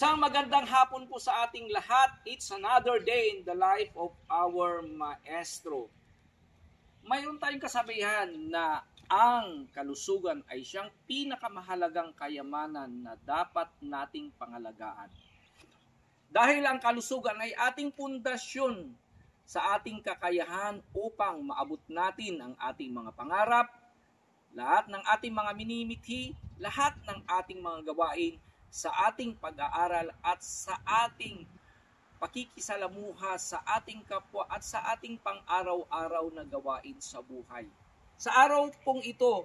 Isang magandang hapon po sa ating lahat. It's another day in the life of our maestro. Mayroon tayong kasabihan na ang kalusugan ay siyang pinakamahalagang kayamanan na dapat nating pangalagaan. Dahil ang kalusugan ay ating pundasyon sa ating kakayahan upang maabot natin ang ating mga pangarap, lahat ng ating mga minimithi, lahat ng ating mga gawain sa ating pag-aaral at sa ating pakikisalamuha sa ating kapwa at sa ating pang-araw-araw na gawain sa buhay. Sa araw pong ito,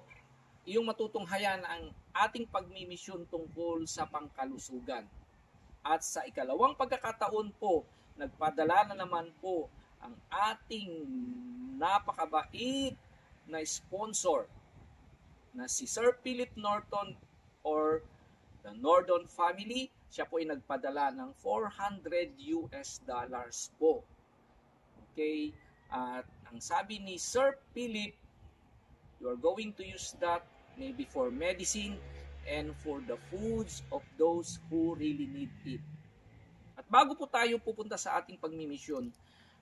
iyong matutunghayan ang ating pagmimisyon tungkol sa pangkalusugan. At sa ikalawang pagkakataon po, nagpadala na naman po ang ating napakabait na sponsor na si Sir Philip Norton or the Norton family. Siya po ay nagpadala ng $400 po. Okay? At ang sabi ni Sir Philip, you are going to use that maybe for medicine and for the foods of those who really need it. At bago po tayo pupunta sa ating pagmimisyon,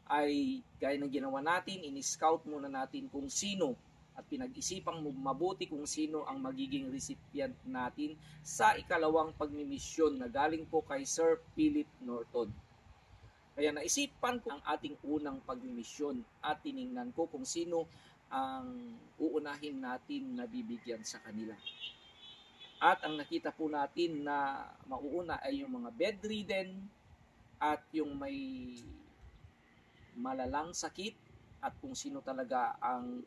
ay gaya ng ginawa natin, in-scout muna natin kung sino at pinag-isipang mabuti kung sino ang magiging recipient natin sa ikalawang pagmimisyon na galing po kay Sir Philip Norton. Kaya naisipan ko ang ating unang pagmimisyon at tiningnan ko kung sino ang uunahin natin na bibigyan sa kanila. At ang nakita po natin na mauuna ay yung mga bedridden at yung may malalang sakit at kung sino talaga ang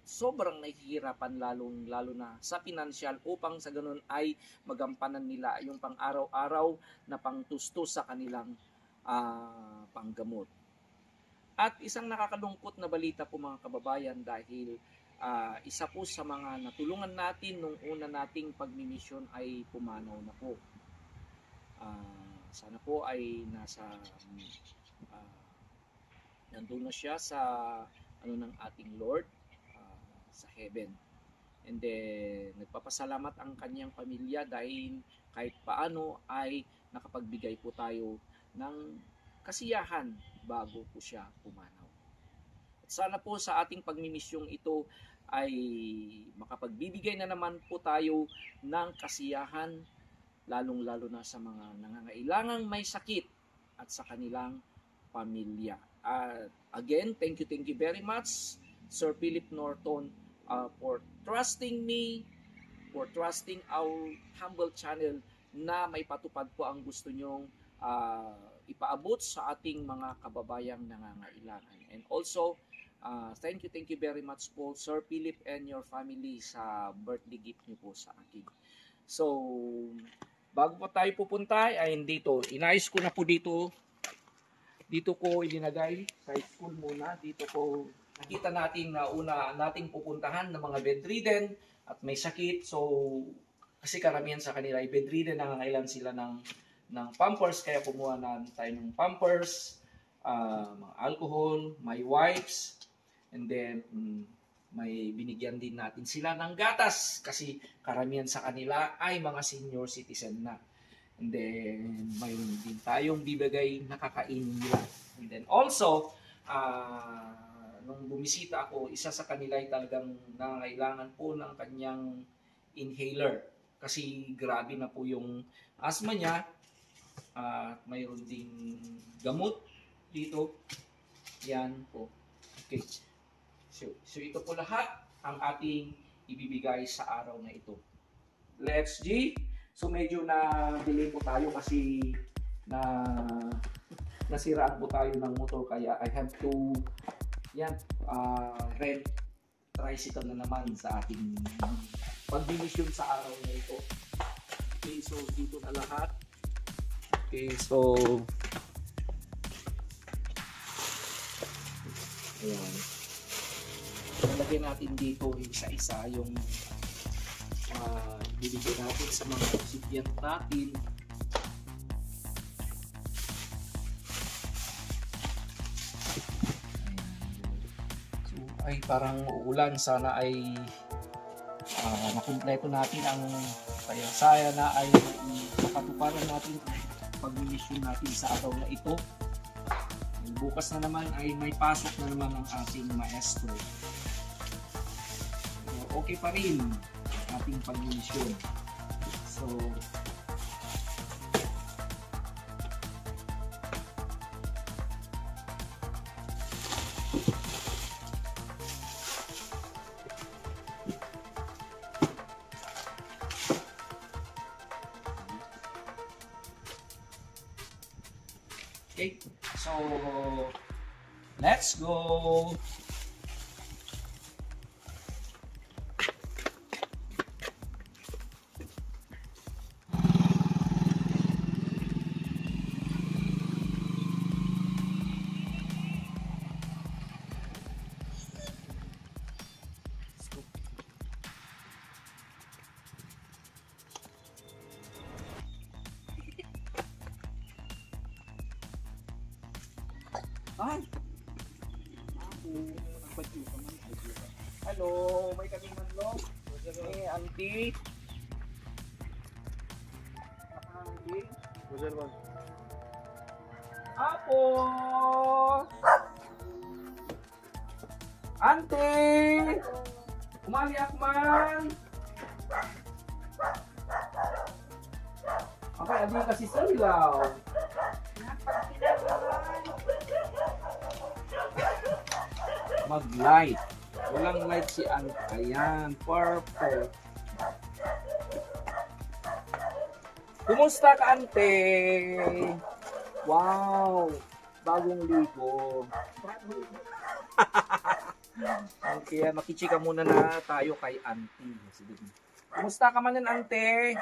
sobrang nahihirapan lalo na sa pinansyal upang sa ganun ay magampanan nila yung pang-araw-araw na pangtustos sa kanilang panggamot. At isang nakakalungkot na balita po mga kababayan dahil isa po sa mga natulungan natin nung una nating pagmimisyon ay pumanaw na po. Sana po ay nandun na siya sa ng ating Lord sa heaven. And then nagpapasalamat ang kanyang pamilya dahil kahit paano ay nakapagbigay po tayo ng kasiyahan bago po siya pumanaw. At sana po sa ating pagmimisyong ito ay makapagbibigay na naman po tayo ng kasiyahan lalong-lalo na sa mga nangangailangang may sakit at sa kanilang pamilya. Again, thank you very much, Sir Philip Norton, for trusting me, for trusting our humble channel na may patupad po ang gusto nyong ipaabot sa ating mga kababayang nangangailangan. And also, thank you very much po, Sir Philip and your family sa birthday gift niyo po sa akin. So, bago po tayo pupunta, ay dito, inayos ko na po dito. Dito ko ilinagay sa school muna. Dito ko nakita natin na una nating pupuntahan ng mga bedridden at may sakit. So, kasi karamihan sa kanila ay bedridden, nangangailangan sila ng pampers. Kaya kumuha na tayo ng pampers, mga alcohol, may wipes, and then may binigyan din natin sila ng gatas. Kasi karamihan sa kanila ay mga senior citizen na. And then, mayroon din tayong bibigay na kakainin nila. And then also, nung bumisita ako, isa sa kanila ay talagang nangangailangan po ng kanyang inhaler. Kasi grabe na po yung asthma niya. Mayroon ding gamot dito. Yan po. Okay. So ito po lahat ang ating ibibigay sa araw na ito. Let's G! So medyo na-delay po tayo kasi nasiraan po tayo ng motor kaya I have to rent tricycle na naman sa ating pagdimisyon sa araw na ito. Okay, so dito na lahat. Okay, so ayan. Lagyan natin dito isa-isa yung bibigyan natin sa mga recipient natin. So ay parang uulan, sana ay makumpleto natin ang Kaya sana ay makatuparan natin ang pag-mission natin sa araw na ito. Bukas na naman ay may pasok na naman ang ating maestro. So, okay pa rin ang ating pag-mission. So, okay, so let's go. Ay! Hello, may kaming manlog. Eh, auntie. Auntie. Apo! Auntie! Umaliak man! Okay, adi kasi silaw. Mag-light. Walang light si Ante. Ayan, perfect. Kumusta ka, Ante? Wow, bagong ligo. Okay, makichika muna na tayo kay Ante. Kumusta ka man, Ante?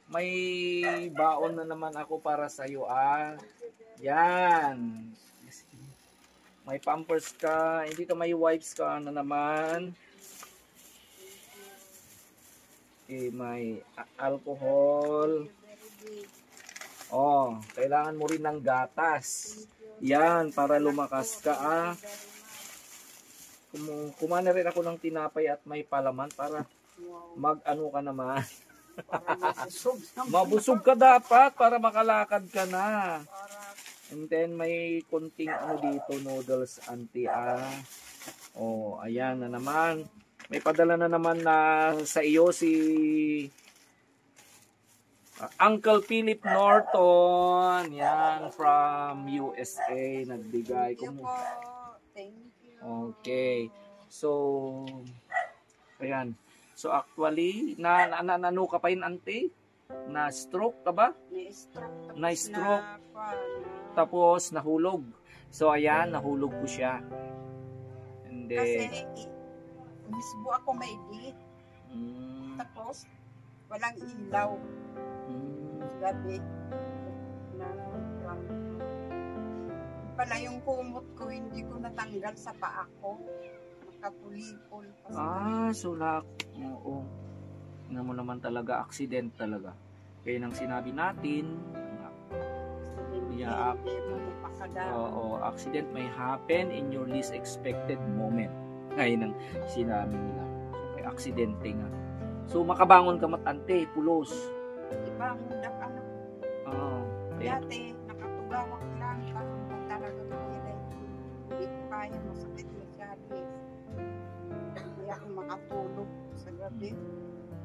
May baon na naman ako para sa iyo, ah. Yan. May pampers ka, hindi ka may wipes ka na naman. Okay, may alcohol. Oh, kailangan mo rin ng gatas. Yan, para lumakas ka, ah. Kumana rin ako ng tinapay at may palaman para mag-ano ka naman. Mabusog ka dapat para makalakad ka na. And then may konting ano dito, noodles, Auntie, ah. Oh, ayan na naman. May padala na naman na sa iyo si Uncle Philip Norton. Yan, from USA. Nagbigay. Thank you po. Thank you. Okay. So, ayan. So actually, ano ka pa yun, Auntie? Na stroke ka ba? Na-stroke. Na-stroke. Tapos nahulog. So ayan, nahulog ko siya. And then, Kasi mismo ako may gate. Tapos walang ilaw. Gabi. Pala yung kumot ko, hindi ko natanggal sa paa ko. Nakapulipol. So oo. Tingnan mo naman talaga, accident talaga. Kaya nang sinabi natin, yeah, accident may happen in your least expected moment. Ngayon ang sinabi nila. So, may aksidente nga. So, makabangon ka matante, pulos. Ibangon na ka na. Dati, nakatugawak lang. Kasi kung talaga kaya hindi ko kaya, masakit masyado. Hindi ako makatulog sa gabi.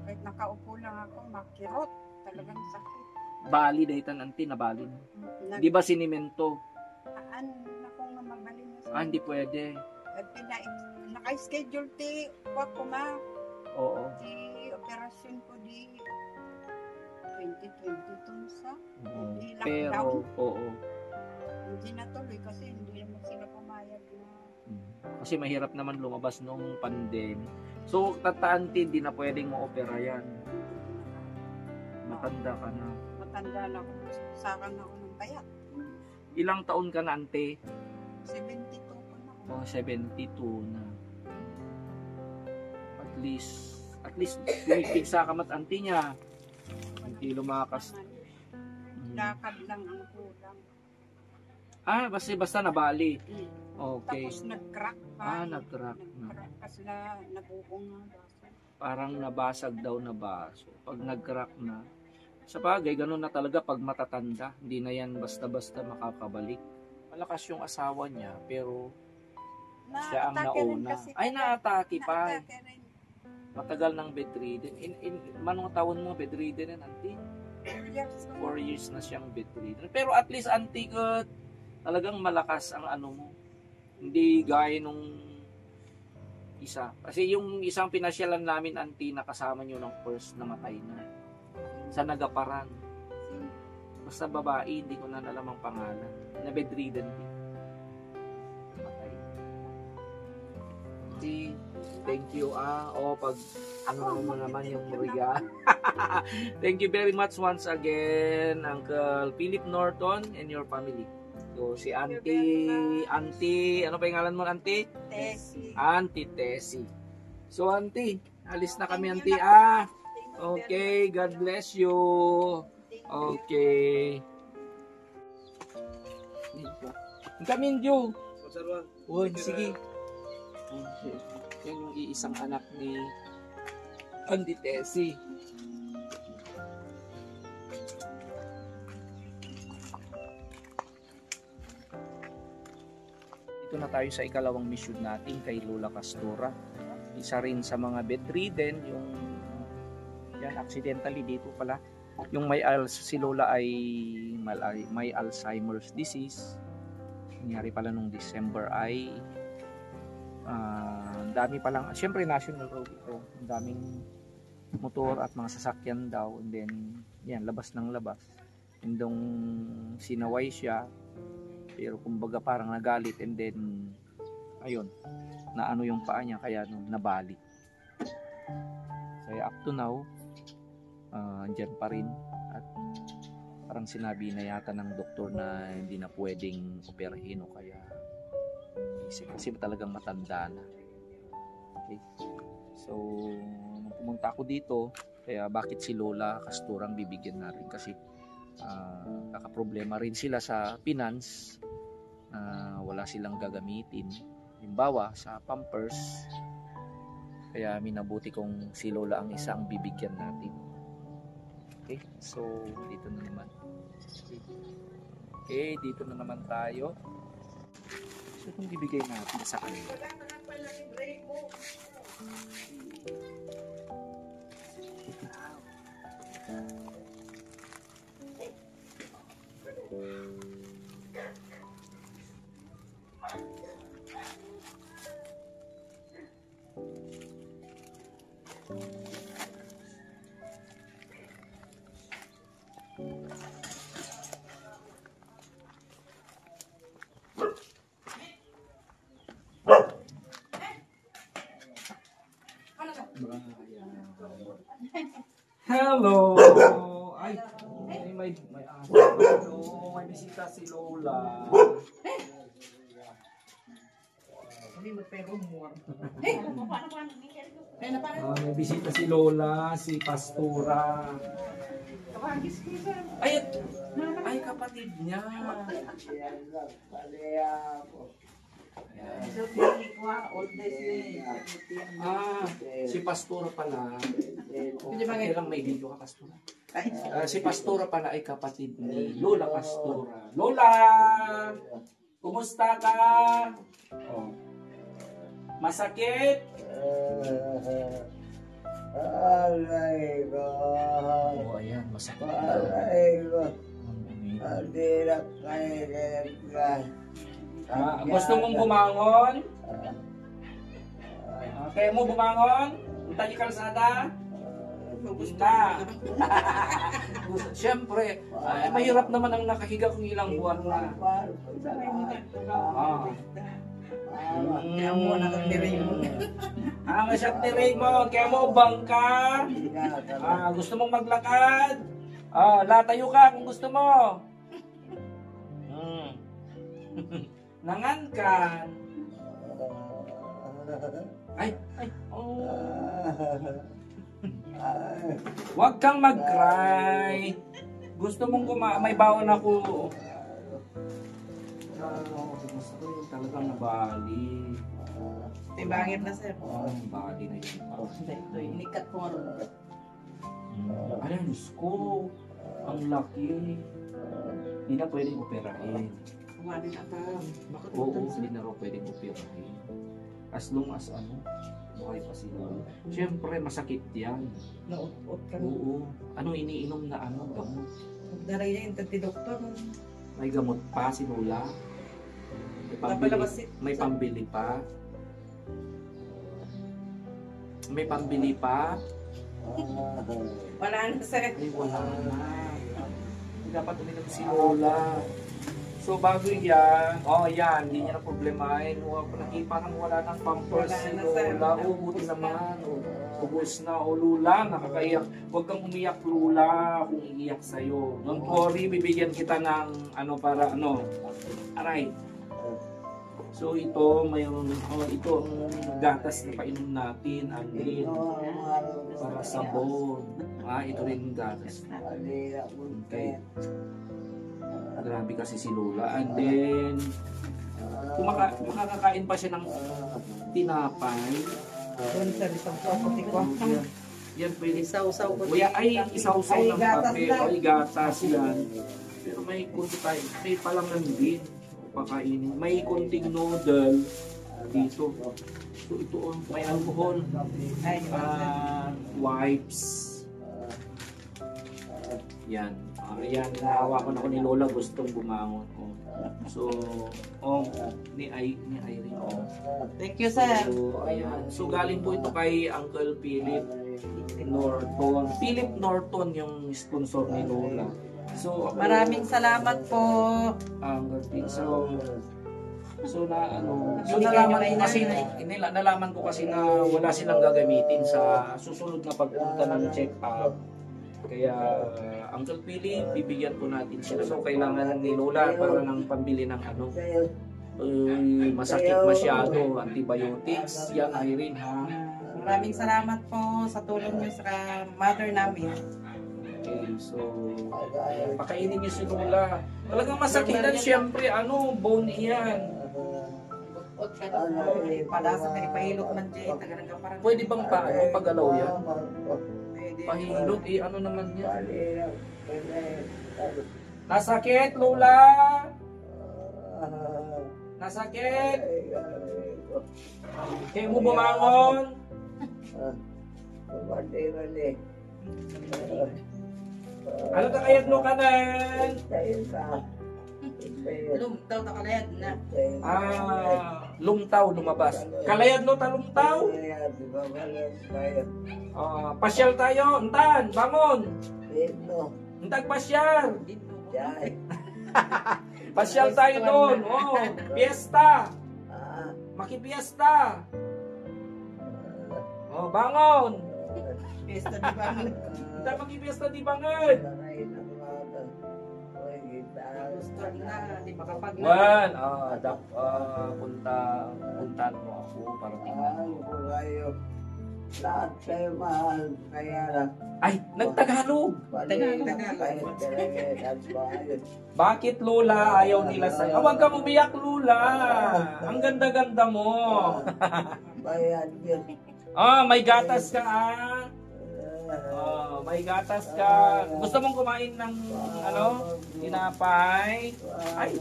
Kahit nakaupo lang ako, makirot. Talagang sakit. Bali dahitan anti na bali. Di ba sinimento? Ano na kung mamabalin na hindi pwede. Naka-schedule ti wag ko ma. Oo. Ti operasyon ko di 2022 sa. Pero oo. Hindi natuloy kasi hindi naman sila pumayag na. Kasi mahirap naman lumabas nung pandemic. So tataanti hindi na pwedeng mo-opera yan. Matanda ka na. Matanda na ako. Sakang ako ng bayat. Ilang taon ka na, ante? 72 ko na. Oh, 72 na. At least pigsa ka mat ante niya. Hindi lumakas. Lakad lang ang kulang. Basta nabali. Okay. Tapos nag-crack pa. Nag-crack na. Nag-crack kasi nabuong na. parang nabasag daw na baso. Pag nag-crack na, sa bagay, ganun na talaga pag matatanda. Hindi na yan basta-basta makakabalik. Malakas yung asawa niya, pero siya ang Na-atake rin nauna. kasi Ay, naatake pa. na-atake rin. Matagal ng bedridden. Manong taon mo bedridden yan, auntie? 4 years. 4 years na siyang bedridden. Pero at least, auntie, talagang malakas ang ano mo. Hindi gaya nung isa. Kasi yung isang pinasyalan namin, auntie, nakasama nyo ng first namatay na. Sa Nagaparan. Basta babae, hindi ko na alam ang pangalan. Na bedridden din. Namatay. Auntie, thank you. Pag ano mo naman yung regalo. Thank you very much once again, Uncle Philip Norton and your family. So, si Auntie, ano pa yung ngalan mo, Auntie? Tessie. Auntie Tessie. So, Auntie, alis na kami, Thank you Auntie. na po. Okay, God bless you. Okay. Come in, Joe. Oh, sige. Yan yung iisang anak ni Auntie Tessie. Dito na tayo sa ikalawang mission natin kay Lola Castora. Isa rin sa mga bedridden, yung yan, accidentally dito pala. Yung si Lola ay may Alzheimer's disease. Nangyari pala nung December ay dami pa lang, syempre national road ito, ang daming motor at mga sasakyan daw, and then yan, labas ng labas, and then sinaway siya, pero kumbaga parang nagalit, and then ayun, na ano yung paa niya, kaya nabali. Kaya up to now andyan pa rin, at parang sinabi na yata ng doktor na hindi na pwedeng operahin o kaya kasi talagang matanda na. Okay. So, nung pumunta ako dito, kaya bakit si Lola Castorang bibigyan natin, kasi kakaproblema rin sila sa finance, wala silang gagamitin, halimbawa sa Pampers, kaya minabuti kong si Lola ang isa ang bibigyan natin. Okay, so dito na naman. Okay, dito na naman tayo. So, itong bibigay natin sa kanila. Hello! Ay, may aso. Hello, may bisita si Lola. May bisita si Lola, si Pastora. Ay, kapatid niya. Si Pastora pala. Okay lang, may video ka, Pastora. Si Pastora pala ay kapatid ni Lola Pastora. Lola! Kumusta ka? Oh. Masakit? Aray ko. Oh, ayan, masakit. Aray ko. Hindi na kaya. Gusto mong bumangon? Kaya mo bumangon? Punta niyo kalsada? Na. Siyempre, mahirap naman ang nakahiga kung ilang buwan na. Kaya mo nakatirin mo. Ang asyak ni Raymond, kaya mo bangka? Gusto mong maglakad? Latayo ka kung gusto mo. Nangankan. Huwag kang mag-cry. Gusto mong may baon ako. Gusto ko yung talagang nabali. Timbangin na sir. Bali na yun. Ito, inikat ko ano. Ano, Diyos ko. Ang laki. Hindi na pwedeng operahin. Kumanin na ka. Bakit Oo, ito, sir? hindi na raw pwedeng operahin. As long as buhay pa sila. Siyempre, masakit yan. Naut-ut ka. Oo. Anong iniinom na gamot? Magdaray niya yung doktor. May gamot pa si Lola. May pambili pa. May pambili pa. Wala na sir. Ay, wala na. Dapat uminom si Lola. So, bago yan, yan, hindi niya na problemahin. Parang wala ng pampers si Lola. Buti naman. Ubus na. Lula, nakakaiyak. Huwag kang umiyak, Lula, kung iiyak sa'yo. Don't worry, bibigyan kita ng para aray. So, ito, ito ang gatas na painom natin, angin, para sabon. Ito rin gatas. Okay. Grabe kasi si Lola. And then, makakakain pa siya ng tinapay. Doon sa isang puti ko. Yan pwede. Isaw-saw ko. Isaw-saw ng kape. Ay, gatas yan. Pero may kunti tayo. May palaman din. Pakainin. May kunting noodle dito. So, ito may alcohol. Wipes. Yan. Ayan, nahawa ko na ko ni Lola, gustong bumangon. So, ni Irene. Thank you, sir. So, ayan. So, galing po ito kay Uncle Philip Norton. Philip Norton yung sponsor ni Lola. So, Maraming salamat po. Nalaman ko kasi na wala silang gagamitin sa susunod na pagpunta ng check-up. Kaya Uncle Philip, bibigyan po natin sila. So kailangan ni Lola para ng pambili ng masakit masyado, antibiotics. Yan, Irene, ha? Maraming salamat po sa tulong niyo sa mother namin. Okay, so pakainin niyo si Lola. Talagang masakitan, siyempre, bone yan. Palasa kayo pahilot man dyan. Pwede bang pagalaw yan? Pahilot, naman yan? Nasakit, Lola? Nasakit? Kaya mo bumangon? Ano ka kayat mo kanan? Lumtaw ta kalayad na. Lumtaw lumabas. Kalayad no ta lumtaw? Pasyal tayo, entan, bangon. Entag pasyal. Pasyal tayo doon. Fiesta. Makipiesta. Bangon. Fiesta di bangon. Entag makipiesta di bangon. Gusto na, di makapaglan. Juan, puntahan mo ako para tingnan mo. Lahat kayo mahal, kaya lang. Ay, nagtagalog! Bakit, Lola? Ayaw nila sa'yo. Huwag kang umiyak, Lola! Ang ganda-ganda mo! Bayan yun. May gatas ka, may gatas ka. Gusto mong kumain ng, tinapay? Ay!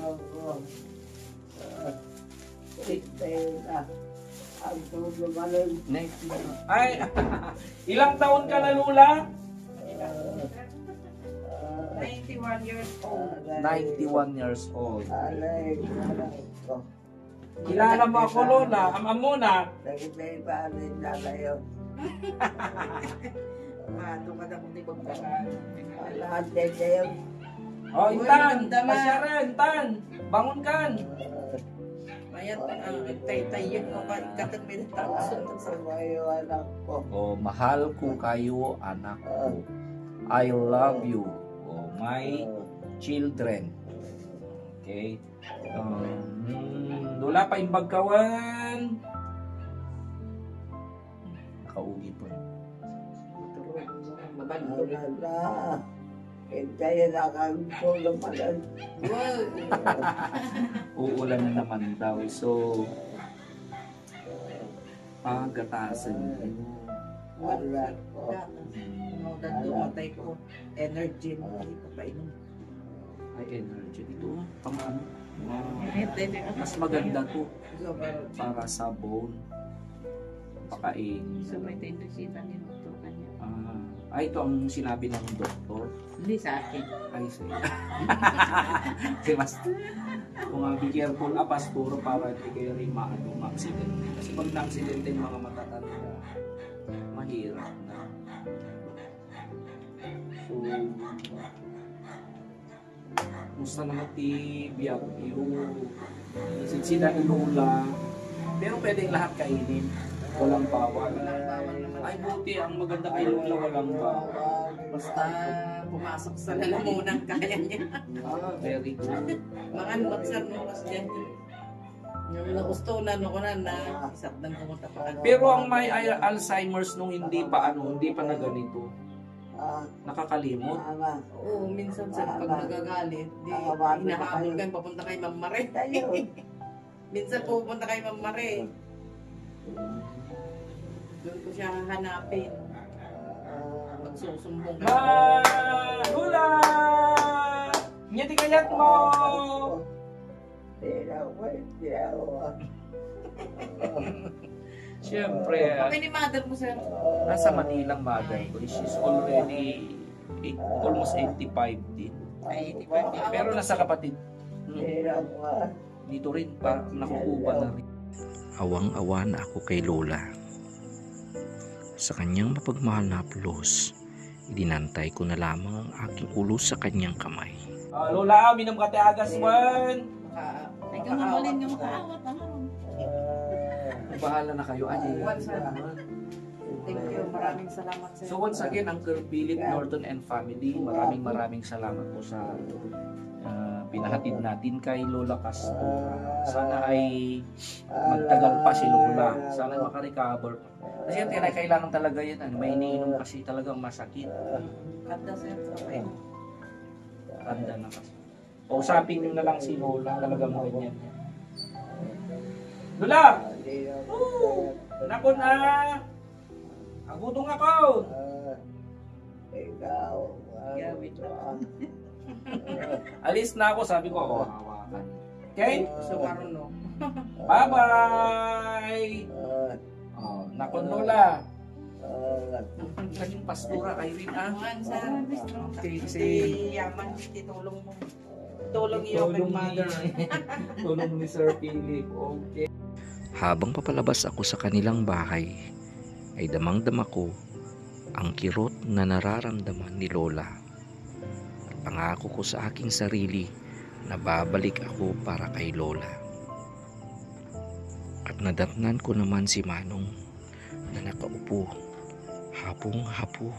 Ay! Ilang taon ka na, Lola? 91 years old. 91 years old. Kilala mo ako, Lola. Amam muna. Intan! Pasyaran, Intan! Bangon kan! Mayat, tay-tayo mo pa, katang may mahal ko kayo, anak ko. I love you, my children. Okay? Lola, paimbag kawan. Nakaugi po. Uulan na naman daw. So, Gatasan. Anak ko. Dumatay ko. Energy mo. Ito pa inom. Ay, energy. Ito, pang ano. Mas maganda to para sa bone. Pakain. So may tendensita ni doktor kanya. Ay, ito ang sinabi ng doktor. Hindi sa akin. Ay, sige. Kasi mas, kung be careful, puro para hindi kayo rin ma-accident. Kasi pag na-accident yung mga matatanda, mahirap na. So, musta naman tibiyag yung sinsida ilula. Pero pwedeng lahat kainin. Walang bawal. Ay, buti. Ang maganda kay Lola, walang bawal. Basta pumasok sa lalamunan kaya niya. Very good. Mga nutsar no kasi dyan. Yung nagustuhan ko na isap ng pumunta pa. Pero ang may Alzheimer's nung hindi pa na ganito, nakakalimot. Oo, minsan sa pag nagagalit, di hinahabol kayo, papunta kay Ma'am Mare. Minsan pupunta kay Ma'am Mare. Doon ko siya hahanapin. Magsusumbong ka. Lula! Nyati kayat mo! Siyempre, Okay ni mother mo, sir. nasa Manilang mother ko. She's already almost 85 din. Ay, di ba? Pero nasa kapatid. Dito rin pa, nakukuha na rin. Awang-awa na ako kay Lola. Sa kanyang mapagmahal na haplos, idinantay ko na lamang ang aking ulo sa kanyang kamay. Lola, minum ka te agas man. Ay, kung mabalin yung kaawat, Bahala na kayo. Thank you. Maraming salamat, sir. So once again, Uncle Philip Norton and family, maraming salamat po sa pinahatid natin kay Lola Castro. Sana ay magtagal pa si Lola. Sana makarecover pa. Kasi yan, kailangan talaga yan. May iniinom kasi talagang masakit. Kanda, sir. Okay. Tanda na kasi. Pausapin nyo na lang si Lola. Talagang ganyan. Lola! Nako na! Agutong ako! Gawin lang. Alis na ako, sabi ko, hawakan. Okay? So, marunong. Bye-bye! Nako, Lola. Kanyang pastura, Irene, Aman, sir. Okay, Yaman, titulong mo. Tulong iyo kay mother. Tulong ni Sir Philip. Okay. Habang papalabas ako sa kanilang bahay, ay damang-dama ko ang kirot na nararamdaman ni Lola. At pangako ko sa aking sarili na babalik ako para kay Lola. At nadatnan ko naman si Manong na nakaupo, hapong-hapo.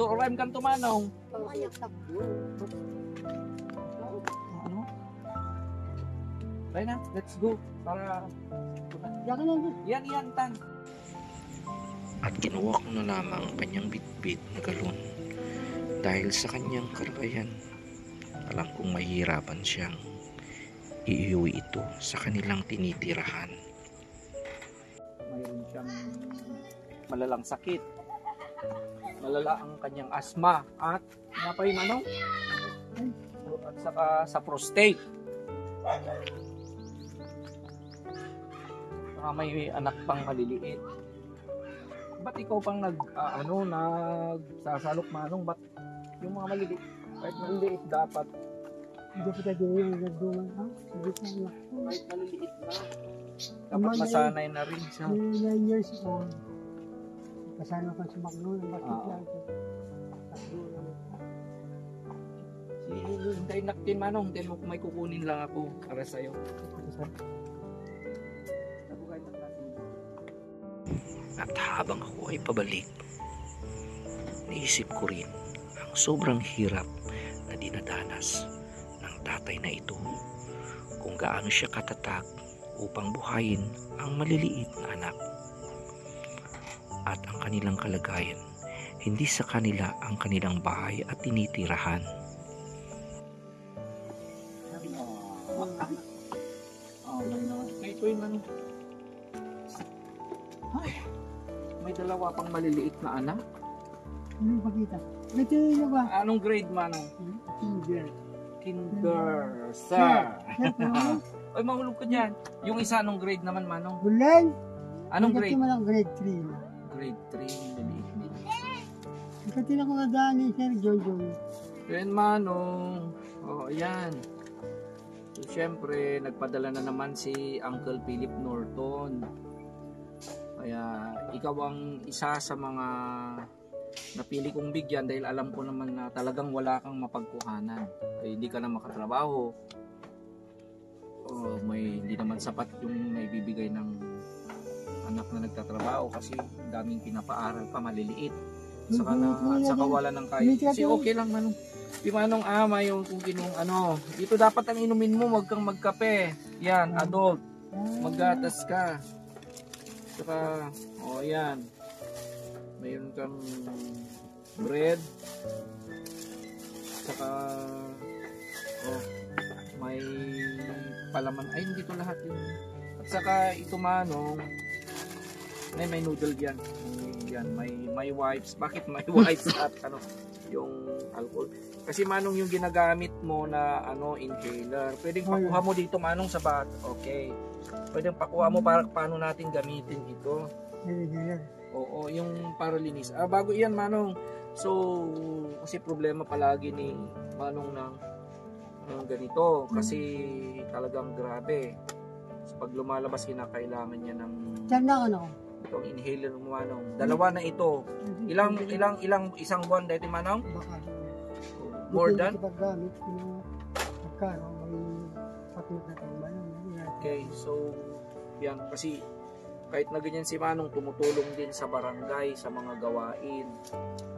Turuan kan tumanong. Ano? Try na, let's go. Para... Yan, tan. At kinuha ko na lamang ang kanyang bitbit na galon dahil sa kanyang karakayan. Alam kong mahirapan siyang iuwi ito sa kanilang tinitirahan. Mayroon siyang malalang sakit. Malala ang kanyang asma at napay manong at saka sa prostate. Saka may anak pang maliliit. Ba't ikaw pang nagsasalok manong? Ba't yung mga maliliit, kahit maliliit dapat Hindi ko tayo yung nagduman ha? kahit maliliit na dapat masanay na rin siya. 9 years ako. Kasama ko sa Macdo ng basketball. Hintayin natin manong, then may kukunin lang ako para sa'yo. At habang ako ay pabalik, naisip ko rin ang sobrang hirap na dinadanas ng tatay na ito, kung gaano siya katatag upang buhayin ang maliliit na anak. At ang kanilang kalagayan, hindi sa kanila ang kanilang bahay at tinitirahan. dalawa pang maliliit na anak. Ano pakita? Ito yun ba? Anong grade, Manong? Kinder. Kinder, sir. Sir, po. Ay, mahulog ka dyan. Yung isa, anong grade naman, Manong? Bulan. Anong grade? Kasi grade 3 na. Grade 3, maliit. Kasi na ko nadaan ni Sir John John. Yan, Manong. Oh, ayan. So, syempre, nagpadala na naman si Uncle Philip Norton. Kaya, ikaw ang isa sa mga napili kong bigyan dahil alam ko naman na talagang wala kang mapagkuhanan. Hindi ka na makatrabaho. Hindi naman sapat yung naibibigay ng anak na nagtatrabaho kasi daming pinapaaral pa, maliliit. Saka wala ng kaya. Kasi okay lang, Manong. Di Manong ama yung kung kinong dito dapat ang inumin mo, wag kang magkape. Yan, adult. Maggatas ka. Saka, yan. Mayroon kang bread. Saka, may palaman. Ay, hindi to lahat yun. At saka, ito Manong, may noodle yan. Yan, may wipes. Bakit may wipes at yung alcohol? Kasi Manong yung ginagamit mo na inhaler. Pwedeng pakuha mo dito Manong sa bat. Okay. Pwedeng pakuha mo para paano natin gamitin ito. Oo, yung para linis. Bago iyan Manong. So, kasi problema palagi ni Manong ng ganito kasi talagang grabe. So, pag lumalabas kinakailangan niya ng itong inhaler mo Manong. Dalawa na ito. Isang buwan dito Manong? More than? Okay, so yan kasi kahit na ganyan si Manong tumutulong din sa barangay sa mga gawain.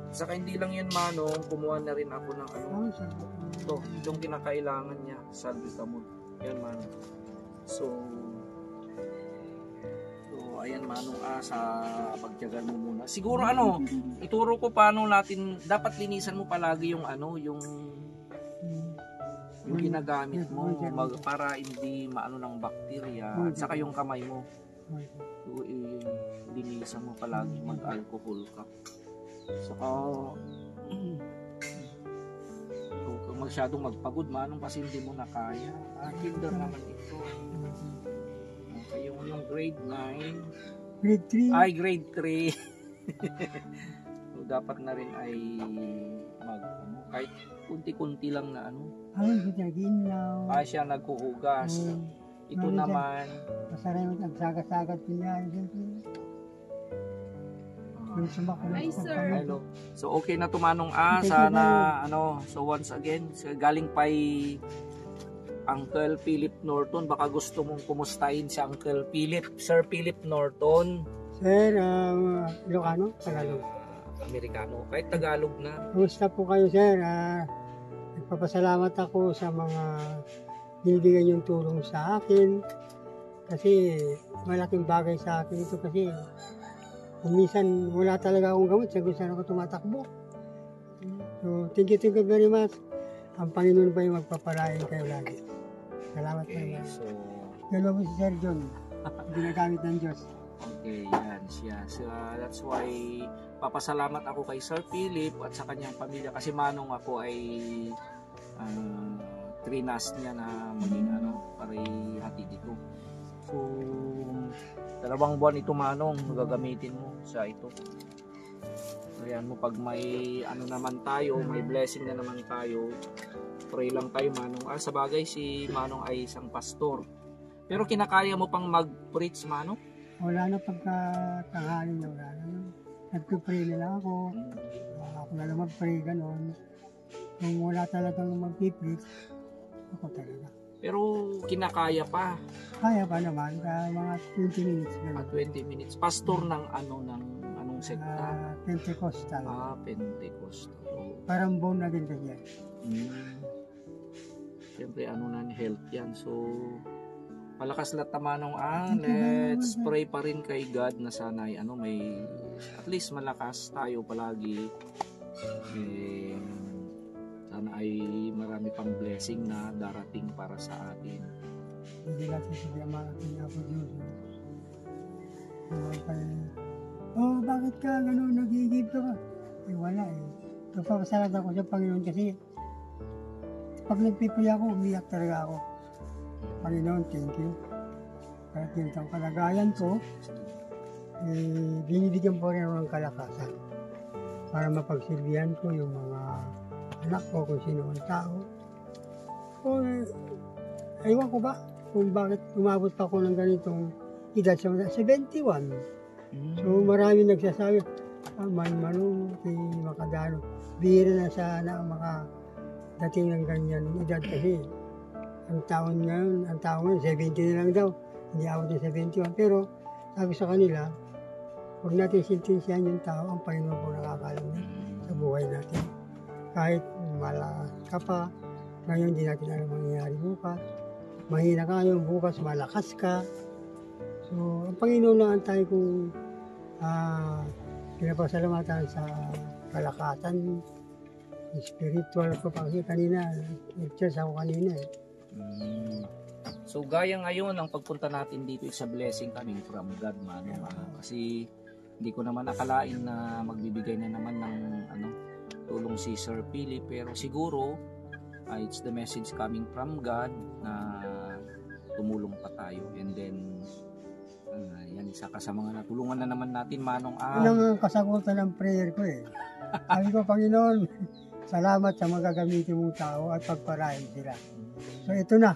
Saka hindi lang yan Manong, kumuha na rin ako ng itong kinakailangan niya, salbutamol. Yan Manong. So ayan Manong, sa pagtiyagan mo muna. Siguro ituro ko paano natin dapat linisan mo palagi yung yung ginagamit mo para hindi maano ng bakterya at saka yung kamay mo. So, linisan mo palagi, mag-alcohol ka. Saka huwag kang masyadong magpagod Manong kasi hindi mo na kaya. Kinder naman ito. Okay, yung grade 9. Grade 3? Ay, grade 3. So, dapat na rin ay kahit kunti-kunti lang na siya naghuhugas. Ito naman masarap yung nagsagat-sagat niya. Hi, sir. Hello. So okay na tumanong sana so once again galing pa Uncle Philip Norton, baka gusto mong kumustahin si Uncle Philip, Sir Philip Norton. Sir, Ilocano? Tagalog? Amerikano, kahit Tagalog na. Kumusta po kayo sir? Nagpapasalamat ako sa mga binibigyan yung tulong sa akin kasi malaking bagay sa akin ito kasi kung minsan wala talaga akong gamot sa kung saan ako tumatakbo. So, thank you very much. Ang Panginoon ba yung magpapalain kayo lagi. Salamat po naman. So, dalawa po si Sir John. Ginagamit ng Diyos. Okay, yan siya. So, that's why papasalamat ako kay Sir Philip at sa kanyang pamilya kasi Manong ako ay trinas niya na maging para hati dito. So, 2 buwan ito Manong, gagamitin mo sa ito. Ayan mo, pag may naman tayo, may blessing na naman tayo, pray lang tayo Manong. Sa bagay si Manong ay isang pastor. Pero kinakaya mo pang mag-preach Manong? Wala na pagkatanghali na wala na. Nagpipray na lang ako. Ako na lang mag-pray, gano'n. Kung wala talagang mag-preach, ako talaga. Pero kinakaya pa. Kaya pa naman, mga 20 minutes. 20 minutes. Pastor ng anong sekta? Pentecostal. Pentecostal. Parang born again ka yan. Siyempre, health yan. So, malakas lahat Manong let's pray pa rin kay God na sana ay may at least malakas tayo palagi. Sana ay marami pang blessing na darating para sa atin. Hindi natin sabi ang mga ating Apo Diyos. oh, bakit ka gano'n nag-iigib ka ba? Eh, wala eh. Nagpapasalamat ako sa Panginoon kasi pag nagpipray ako, umiyak talaga ako. Panginoon, thank you. Kahit yung kalagayan ko, binibigyan po rin ako ng kalakasan para mapagsilbihan ko yung mga anak ko kung sino ang tao. O, ewan ko ba kung bakit umabot pa ako ng ganitong edad sa 71. So marami nagsasabi, man makadano. Bihira na sana makadating ng ganyan edad kasi ang taon ngayon 70 na lang daw, hindi abot ng 71. Pero sabi sa kanila, huwag natin sintinsihan yung tao, ang Panginoon po nakakalam sa buhay natin. Kahit malakas ka pa, ngayon hindi natin alam ang nangyayari bukas. Mahina ka ngayon, bukas malakas ka. So, ang Panginoon lang ang tayo kung pinapasalamatan sa kalakasan, spiritual ko pa kasi kanina, nag-church ako kanina eh. So gaya ngayon ang pagpunta natin dito is a blessing coming from God, Manong. Kasi hindi ko naman akalain na magbibigay na naman ng tulong si Sir Philip, pero siguro it's the message coming from God na tumulong pa tayo. And then yan, isa ka sa mga natulungan na naman natin, Manong. Yun ang kasagutan ng prayer ko eh. Sabi ko, Panginoon, salamat sa magagamitin mong tao at pagparahin sila. So ito na.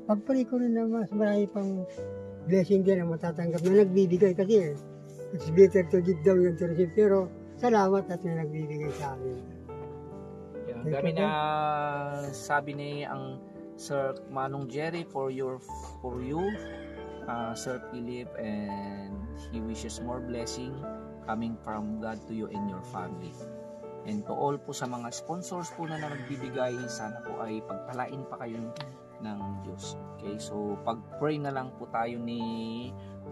Pagpray ko rin na mas marami pang blessing din ang matatanggap na nagbibigay kasi it's better to give down than to receive. Pero salamat at may nagbibigay sa amin. Kami na sabi ni ang Sir Manong Jerry for you, Sir Philip, and he wishes more blessing coming from God to you and your family. And to all po sa mga sponsors po na nagbibigay, sana po ay pagpalain pa kayo ng Diyos. Okay, so pag-pray na lang po tayo ni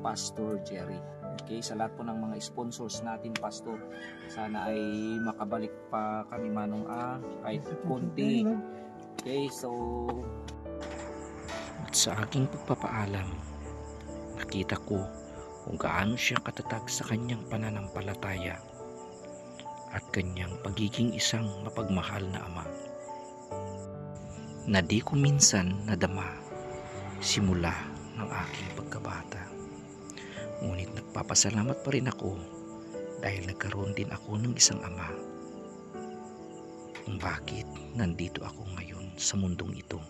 Pastor Jerry. Okay, sa lahat po ng mga sponsors natin, Pastor, sana ay makabalik pa kami, Manong, kahit konti. Okay, so At sa aking pagpapaalam, nakita ko kung gaano siya katatag sa kanyang pananampalataya at kanyang pagiging isang mapagmahal na ama na di ko minsan nadama simula ng aking pagkabata. Ngunit nagpapasalamat pa rin ako dahil nagkaroon din ako ng isang ama kung bakit nandito ako ngayon sa mundong ito.